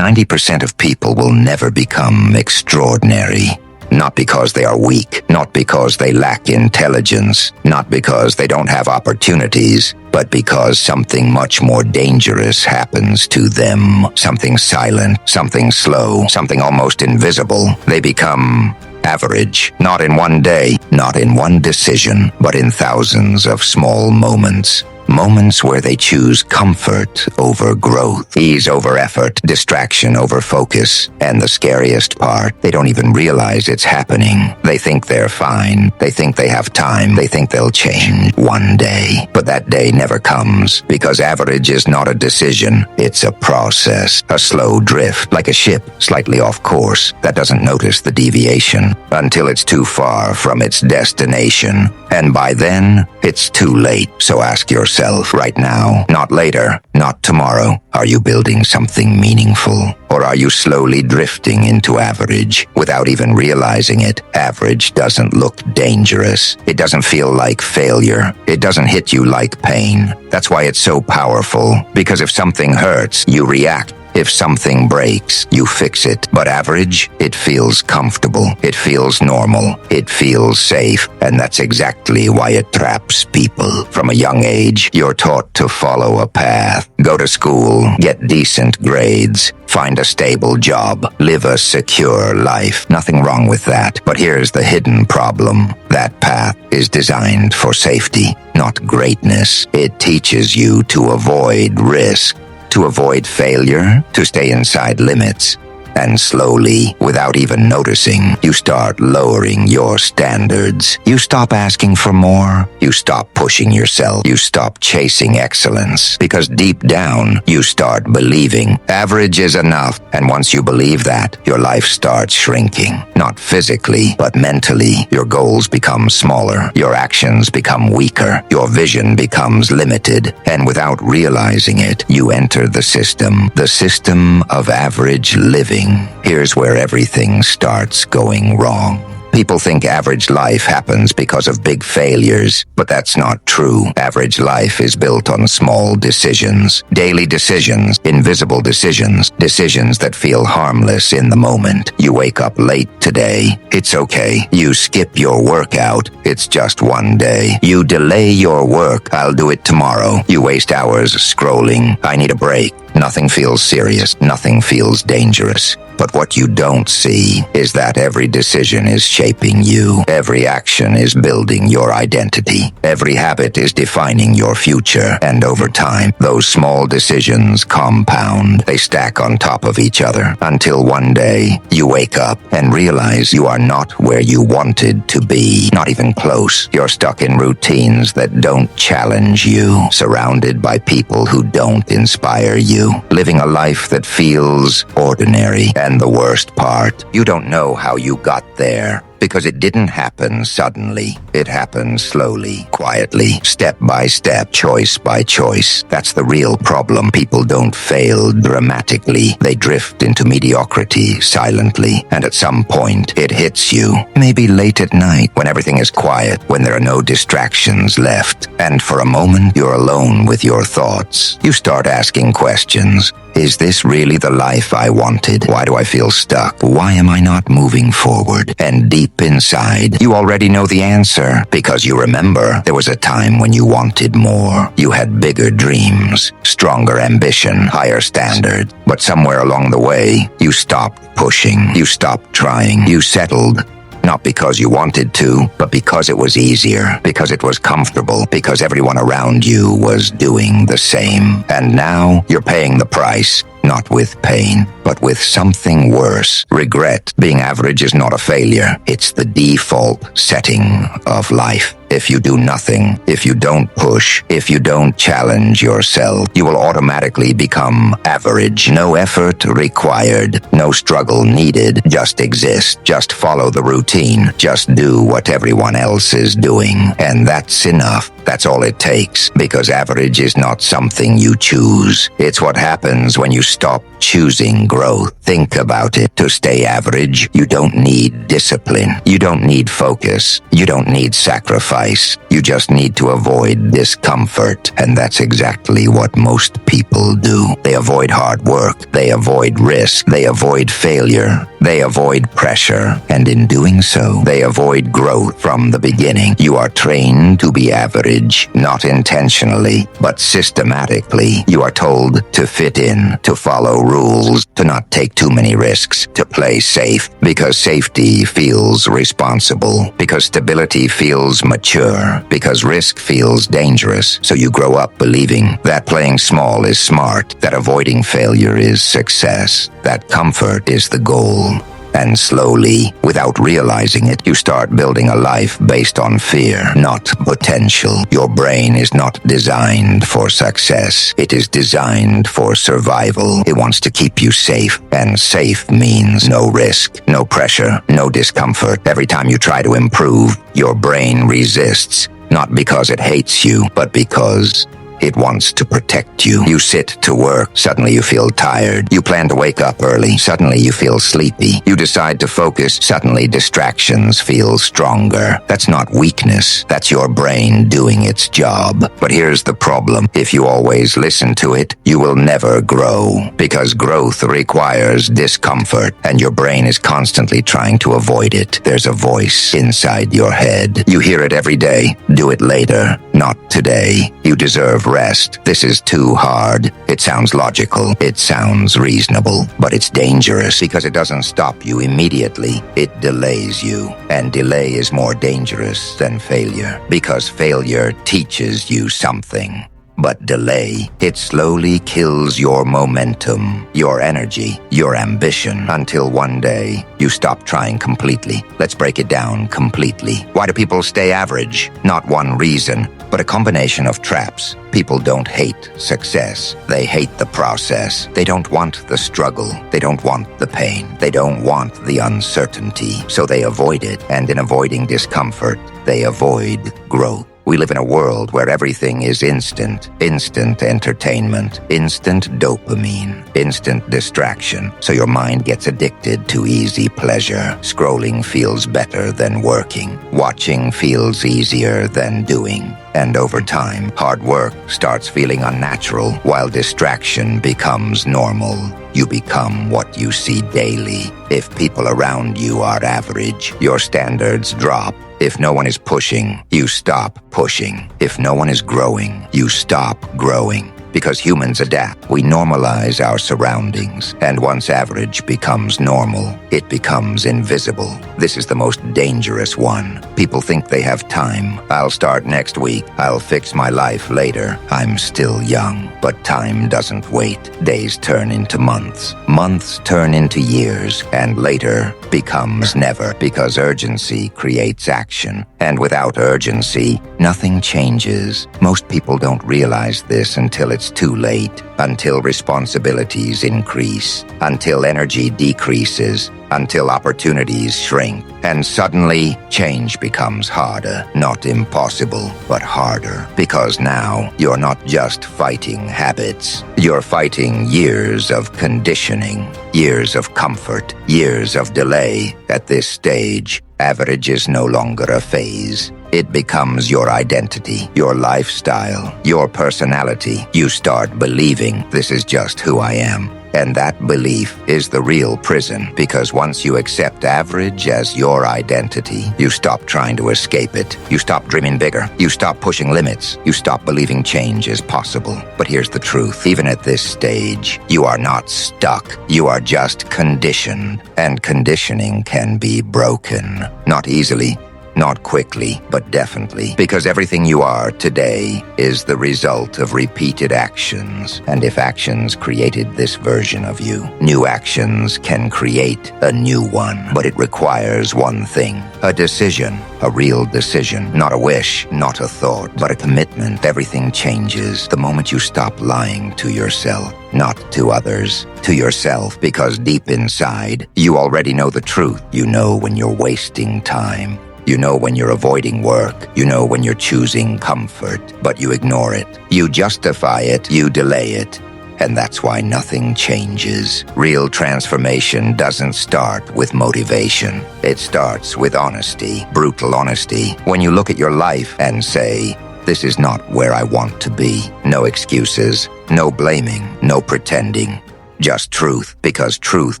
90% of people will never become extraordinary. Not because they are weak, not because they lack intelligence, not because they don't have opportunities, but because something much more dangerous happens to them. Something silent, something slow, something almost invisible. They become average, not in one day, not in one decision, but in thousands of small moments. Moments where they choose comfort over growth, ease over effort, distraction over focus. And the scariest part, they don't even realize it's happening. They think they're fine. They think they have time. They think they'll change one day. But that day never comes, because average is not a decision. It's a process, a slow drift, like a ship slightly off course that doesn't notice the deviation until it's too far from its destination. And by then, it's too late. So ask yourself right now, not later, not tomorrow, are you building something meaningful? Or are you slowly drifting into average without even realizing it? Average doesn't look dangerous. It doesn't feel like failure. It doesn't hit you like pain. That's why it's so powerful, because if something hurts, you react. If something breaks, you fix it. But average, it feels comfortable. It feels normal. It feels safe. And that's exactly why it traps people. From a young age, you're taught to follow a path. Go to school, get decent grades, find a stable job, live a secure life. Nothing wrong with that. But here's the hidden problem. That path is designed for safety, not greatness. It teaches you to avoid risk, to avoid failure, to stay inside limits. And slowly, without even noticing, you start lowering your standards. You stop asking for more. You stop pushing yourself. You stop chasing excellence. Because deep down, you start believing average is enough. And once you believe that, your life starts shrinking. Not physically, but mentally. Your goals become smaller. Your actions become weaker. Your vision becomes limited. And without realizing it, you enter the system of average living. Here's where everything starts going wrong. People think average life happens because of big failures, but that's not true. Average life is built on small decisions, daily decisions, invisible decisions, decisions that feel harmless in the moment. You wake up late today. It's okay. You skip your workout. It's just one day. You delay your work. I'll do it tomorrow. You waste hours scrolling. I need a break. Nothing feels serious. Nothing feels dangerous. But what you don't see is that every decision is shaping you. Every action is building your identity. Every habit is defining your future. And over time, those small decisions compound. They stack on top of each other until one day you wake up and realize you are not where you wanted to be. Not even close. You're stuck in routines that don't challenge you, surrounded by people who don't inspire you, living a life that feels ordinary. And the worst part, you don't know how you got there. Because it didn't happen suddenly. It happened slowly, quietly, step by step, choice by choice. That's the real problem. People don't fail dramatically. They drift into mediocrity silently. And at some point, it hits you. Maybe late at night, when everything is quiet, when there are no distractions left. And for a moment, you're alone with your thoughts. You start asking questions. Is this really the life I wanted? Why do I feel stuck? Why am I not moving forward? And deep inside, you already know the answer, because you remember there was a time when you wanted more. You had bigger dreams, stronger ambition, higher standards. But somewhere along the way, you stopped pushing. You stopped trying. You settled. Not because you wanted to, but because it was easier, because it was comfortable, because everyone around you was doing the same. And now you're paying the price, not with pain, but with something worse. Regret. Being average is not a failure. It's the default setting of life. If you do nothing, if you don't push, if you don't challenge yourself, you will automatically become average. No effort required, no struggle needed. Just exist. Just follow the routine. Just do what everyone else is doing. And that's enough. That's all it takes. Because average is not something you choose. It's what happens when you stop choosing growth. Think about it. To stay average, you don't need discipline. You don't need focus. You don't need sacrifice. You just need to avoid discomfort. And that's exactly what most people do. They avoid hard work. They avoid risk. They avoid failure. They avoid pressure. And in doing so, they avoid growth from the beginning. You are trained to be average, not intentionally, but systematically. You are told to fit in, to follow rules, to not take too many risks, to play safe, because safety feels responsible, because stability feels mature, because risk feels dangerous. So you grow up believing that playing small is smart, that avoiding failure is success, that comfort is the goal. And slowly, without realizing it, you start building a life based on fear, not potential. Your brain is not designed for success. It is designed for survival. It wants to keep you safe, and safe means no risk, no pressure, no discomfort. Every time you try to improve, your brain resists, not because it hates you, but because it wants to protect you. You sit to work. Suddenly you feel tired. You plan to wake up early. Suddenly you feel sleepy. You decide to focus. Suddenly distractions feel stronger. That's not weakness. That's your brain doing its job. But here's the problem. If you always listen to it, you will never grow. Because growth requires discomfort, and your brain is constantly trying to avoid it. There's a voice inside your head. You hear it every day. Do it later. Not today. You deserve rest. This is too hard. It sounds logical. It sounds reasonable. But it's dangerous because it doesn't stop you immediately. It delays you. And delay is more dangerous than failure. Because failure teaches you something. But delay, it slowly kills your momentum, your energy, your ambition, until one day you stop trying completely. Let's break it down completely. Why do people stay average? Not one reason, but a combination of traps. People don't hate success. They hate the process. They don't want the struggle. They don't want the pain. They don't want the uncertainty. So they avoid it. And in avoiding discomfort, they avoid growth. We live in a world where everything is instant entertainment, instant dopamine, instant distraction. So your mind gets addicted to easy pleasure. Scrolling feels better than working. Watching feels easier than doing. And over time, hard work starts feeling unnatural, while distraction becomes normal. You become what you see daily. If people around you are average, your standards drop. If no one is pushing, you stop pushing. If no one is growing, you stop growing. Because humans adapt, we normalize our surroundings, and once average becomes normal, it becomes invisible. This is the most dangerous one. People think they have time. I'll start next week. I'll fix my life later. I'm still young. But time doesn't wait. Days turn into months. Months turn into years, and later becomes never, because urgency creates action. And without urgency, nothing changes. Most people don't realize this until it's too late, until responsibilities increase, until energy decreases, until opportunities shrink. And suddenly, change becomes harder. Not impossible, but harder. Because now, you're not just fighting habits. You're fighting years of conditioning, years of comfort, years of delay. At this stage, average is no longer a phase. It becomes your identity, your lifestyle, your personality. You start believing this is just who I am. And that belief is the real prison, because once you accept average as your identity, you stop trying to escape it. You stop dreaming bigger. You stop pushing limits. You stop believing change is possible. But here's the truth. Even at this stage, you are not stuck. You are just conditioned. And conditioning can be broken. Not easily. Not quickly, but definitely. Because everything you are today is the result of repeated actions. And if actions created this version of you, new actions can create a new one. But it requires one thing: a decision. A real decision. Not a wish, not a thought, but a commitment. Everything changes the moment you stop lying to yourself. Not to others, to yourself, because deep inside, you already know the truth. You know when you're wasting time. You know when you're avoiding work. You know when you're choosing comfort, but you ignore it. You justify it. You delay it. and that's why nothing changes. Real transformation doesn't start with motivation. It starts with honesty, brutal honesty. When you look at your life and say, "This is not where I want to be." No excuses, no blaming, no pretending. Just truth, because truth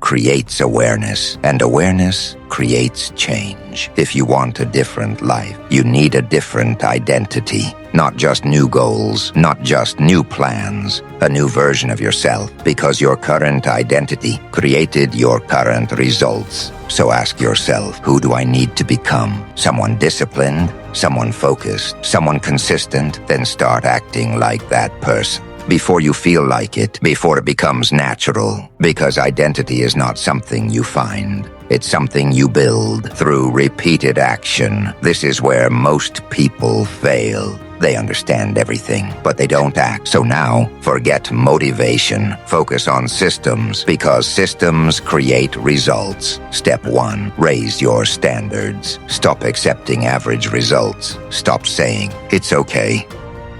creates awareness, and awareness creates change. If you want a different life, you need a different identity. Not just new goals, not just new plans, a new version of yourself, because your current identity created your current results. So ask yourself, who do I need to become? Someone disciplined, someone focused, someone consistent? Then start acting like that person. Before you feel like it, before it becomes natural, because identity is not something you find. It's something you build through repeated action. This is where most people fail. They understand everything, but they don't act. So now, forget motivation. Focus on systems, because systems create results. Step 1, raise your standards. Stop accepting average results. Stop saying, "It's okay.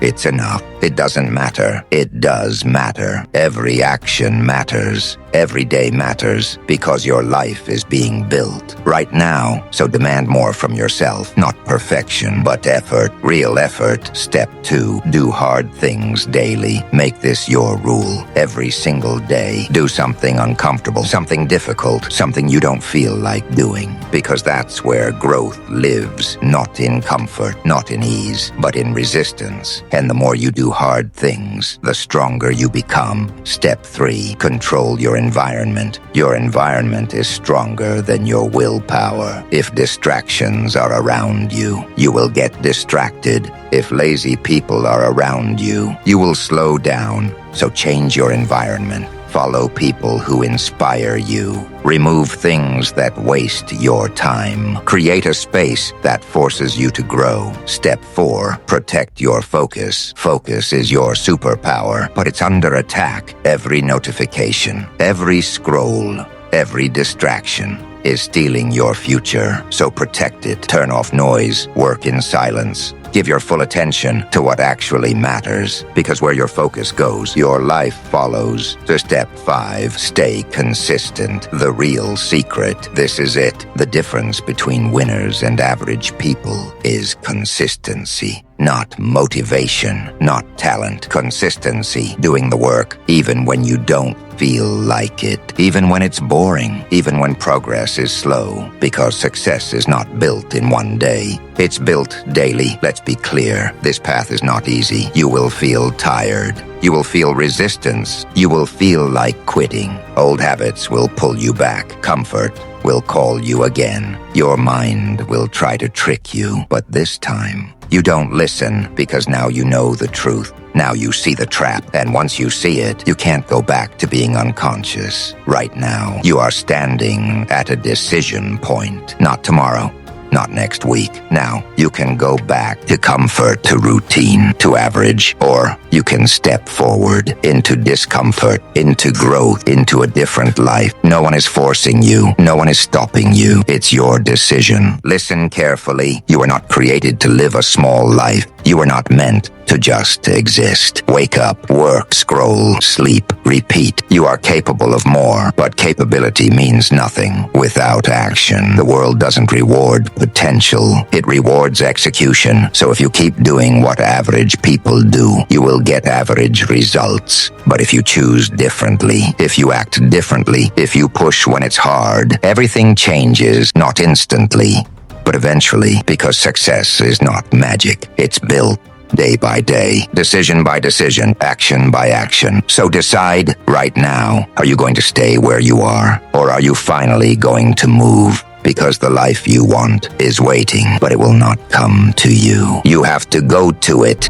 It's enough. It doesn't matter." It does matter. Every action matters. Every day matters, because your life is being built right now. So demand more from yourself. Not perfection, but effort. Real effort. Step 2, do hard things daily. Make this your rule. Every single day, do something uncomfortable, something difficult, something you don't feel like doing. Because that's where growth lives. Not in comfort, not in ease, but in resistance. And the more you do hard things, the stronger you become. Step 3, control your environment. Your environment is stronger than your willpower. If distractions are around you, you will get distracted. If lazy people are around you, you will slow down. So change your environment. Follow people who inspire you. Remove things that waste your time. Create a space that forces you to grow. Step 4, protect your focus. Focus is your superpower, but it's under attack. Every notification, every scroll, every distraction is stealing your future. So protect it. Turn off noise. Work in silence. Give your full attention to what actually matters, because where your focus goes, your life follows. So step 5, stay consistent. The real secret, this is it. The difference between winners and average people is consistency. Not motivation, not talent. Consistency, doing the work, even when you don't feel like it, even when it's boring, even when progress is slow, because success is not built in one day. It's built daily. Let's be clear, this path is not easy. You will feel tired. You will feel resistance. You will feel like quitting. Old habits will pull you back. Comfort will call you again. Your mind will try to trick you, but this time, you don't listen, because now you know the truth. Now you see the trap, and once you see it, you can't go back to being unconscious. Right now, you are standing at a decision point. Not tomorrow, not next week. Now, you can go back to comfort, to routine, to average, or you can step forward into discomfort, into growth, into a different life. No one is forcing you. No one is stopping you. It's your decision. Listen carefully. You are not created to live a small life. You are not meant to just exist. Wake up, work, scroll, sleep, repeat. You are capable of more, but capability means nothing without action. The world doesn't reward potential. It rewards execution. So if you keep doing what average people do, you will get average results. But if you choose differently, if you act differently, if you push when it's hard, everything changes, not instantly, but eventually, because success is not magic. It's built day by day, decision by decision, action by action. So decide right now, are you going to stay where you are, or are you finally going to move? Because the life you want is waiting, but it will not come to you. You have to go to it.